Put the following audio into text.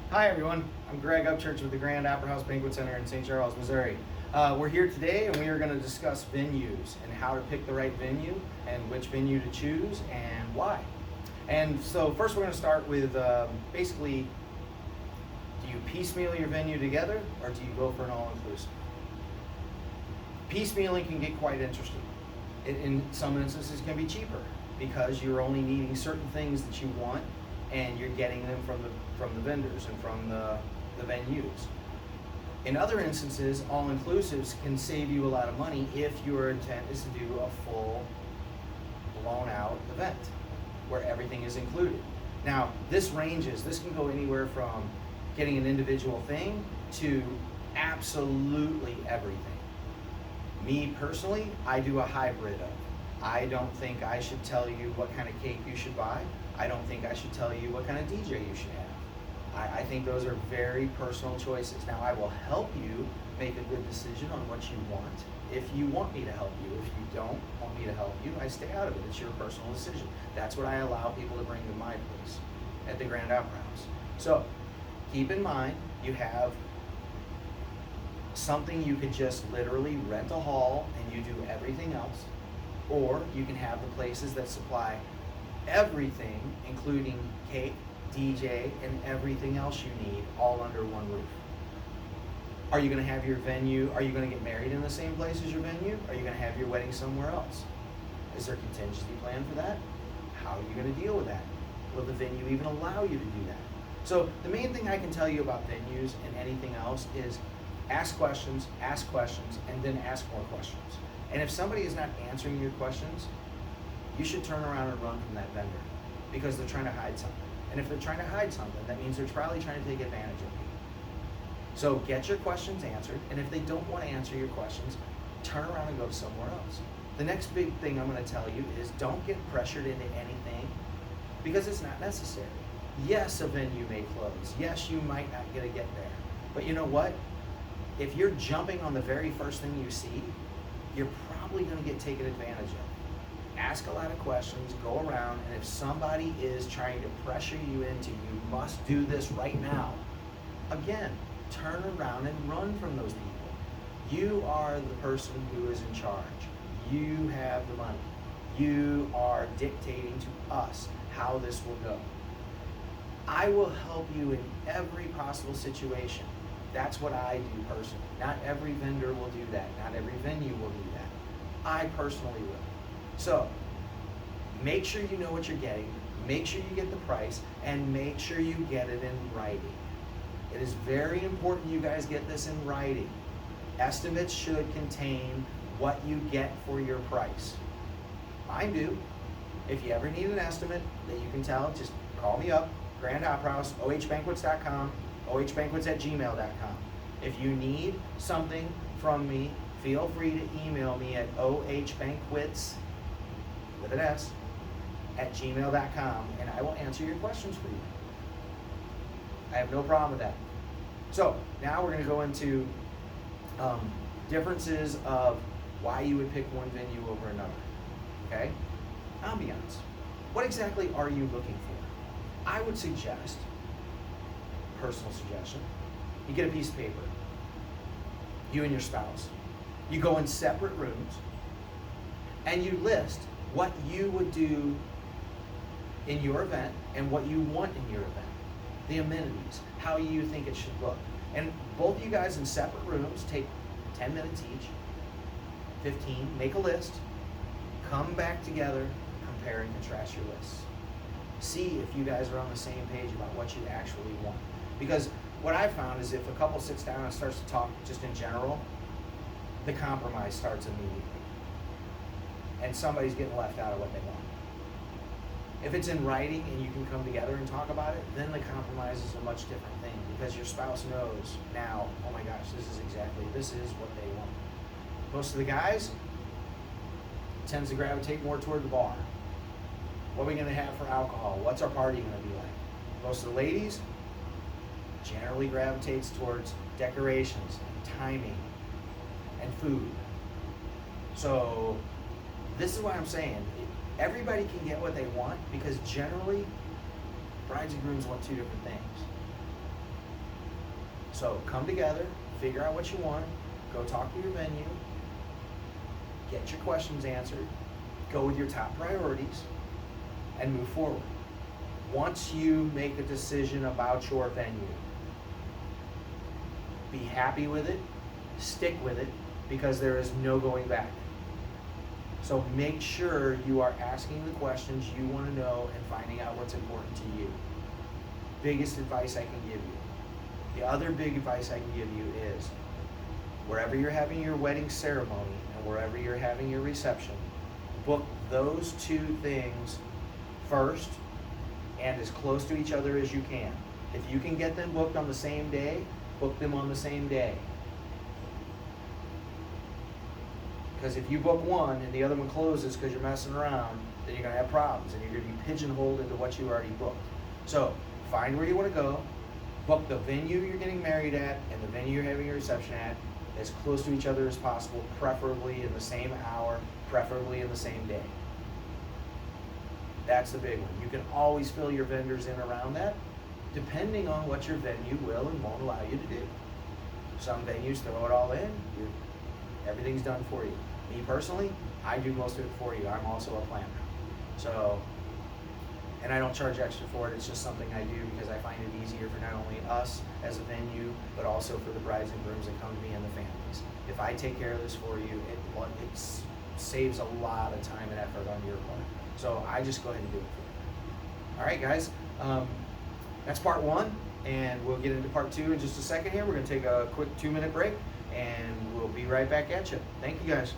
Hi everyone, I'm Greg Upchurch with the Grand Opera House Banquet Center in St. Charles, Missouri. We're here today and we are going to discuss venues and how to pick the right venue and which venue to choose and why. And so first we're going to start with basically, do you piecemeal your venue together or do you go for an all-inclusive? Piecemealing can get quite interesting. In some instances can be cheaper because you're only needing certain things that you want and you're getting them from the vendors and from the venues. In other instances, all-inclusives can save you a lot of money if your intent is to do a full, blown-out event where everything is included. Now, this can go anywhere from getting an individual thing to absolutely everything. Me personally, I do a hybrid of. I don't think I should tell you what kind of cake you should buy. I don't think I should tell you what kind of DJ you should have. I think those are very personal choices. Now, I will help you make a good decision on what you want if you want me to help you. If you don't want me to help you, I stay out of it. It's your personal decision. That's what I allow people to bring to my place at the Grand Opera House. So keep in mind, you have something you could just literally rent a hall and you do everything else, or you can have the places that supply everything, including cake, DJ, and everything else you need, all under one roof. Are you going to have your venue, are you going to get married in the same place as your venue? Are you going to have your wedding somewhere else? Is there contingency plan for that? How are you going to deal with that? Will the venue even allow you to do that? So the main thing I can tell you about venues and anything else is ask questions, and then ask more questions. And if somebody is not answering your questions, you should turn around and run from that vendor because they're trying to hide something. And if they're trying to hide something, that means they're probably trying to take advantage of you. So get your questions answered, and if they don't want to answer your questions, turn around and go somewhere else. The next big thing I'm going to tell you is don't get pressured into anything because it's not necessary. Yes, a venue may close. Yes, you might not get there. But you know what? If you're jumping on the very first thing you see, you're probably going to get taken advantage of. Ask a lot of questions, go around, and if somebody is trying to pressure you into you must do this right now, again, turn around and run from those people. You are the person who is in charge. You have the money. You are dictating to us how this will go. I will help you in every possible situation. That's what I do personally. Not every vendor will do that. Not every venue will do that. I personally will. So, make sure you know what you're getting, make sure you get the price, and make sure you get it in writing. It is very important you guys get this in writing. Estimates should contain what you get for your price. Mine do. If you ever need an estimate that you can tell, just call me up, Grand Opera House, ohbanquets.com, ohbanquets@gmail.com. If you need something from me, feel free to email me at ohbanquets, with an S, @gmail.com, and I will answer your questions for you. I have no problem with that. So now we're going to go into differences of why you would pick one venue over another. Okay? Ambiance. What exactly are you looking for? I would suggest, personal suggestion, you get a piece of paper, you and your spouse, you go in separate rooms, and you list what you would do in your event and what you want in your event. The amenities, how you think it should look. And both of you guys in separate rooms, take 10 minutes each, 15, make a list, come back together, compare and contrast your lists. See if you guys are on the same page about what you actually want. Because what I've found is if a couple sits down and starts to talk just in general, the compromise starts immediately. And somebody's getting left out of what they want. If it's in writing and you can come together and talk about it, then the compromise is a much different thing because your spouse knows now, oh my gosh, this is what they want. Most of the guys tends to gravitate more toward the bar. What are we going to have for alcohol? What's our party going to be like? Most of the ladies generally gravitates towards decorations and timing and food. So this is what I'm saying. Everybody can get what they want because generally brides and grooms want two different things. So come together, figure out what you want, go talk to your venue, get your questions answered, go with your top priorities, and move forward. Once you make a decision about your venue, be happy with it, stick with it, because there is no going back. So make sure you are asking the questions you want to know and finding out what's important to you. Biggest advice I can give you. The other big advice I can give you is, wherever you're having your wedding ceremony and wherever you're having your reception, book those two things first and as close to each other as you can. If you can get them booked on the same day, book them on the same day. Because if you book one and the other one closes because you're messing around, then you're going to have problems and you're going to be pigeonholed into what you already booked. So find where you want to go, book the venue you're getting married at and the venue you're having your reception at as close to each other as possible, preferably in the same hour, preferably in the same day. That's the big one. You can always fill your vendors in around that, depending on what your venue will and won't allow you to do. Some venues throw it all in, everything's done for you. Me personally, I do most of it for you. I'm also a planner. So, and I don't charge extra for it. It's just something I do because I find it easier for not only us as a venue, but also for the brides and grooms that come to me and the families. If I take care of this for you, it saves a lot of time and effort on your part. So I just go ahead and do it for you. All right, guys. That's part one, and we'll get into part two in just a second here. We're going to take a quick 2-minute break, and we'll be right back at you. Thank you, guys.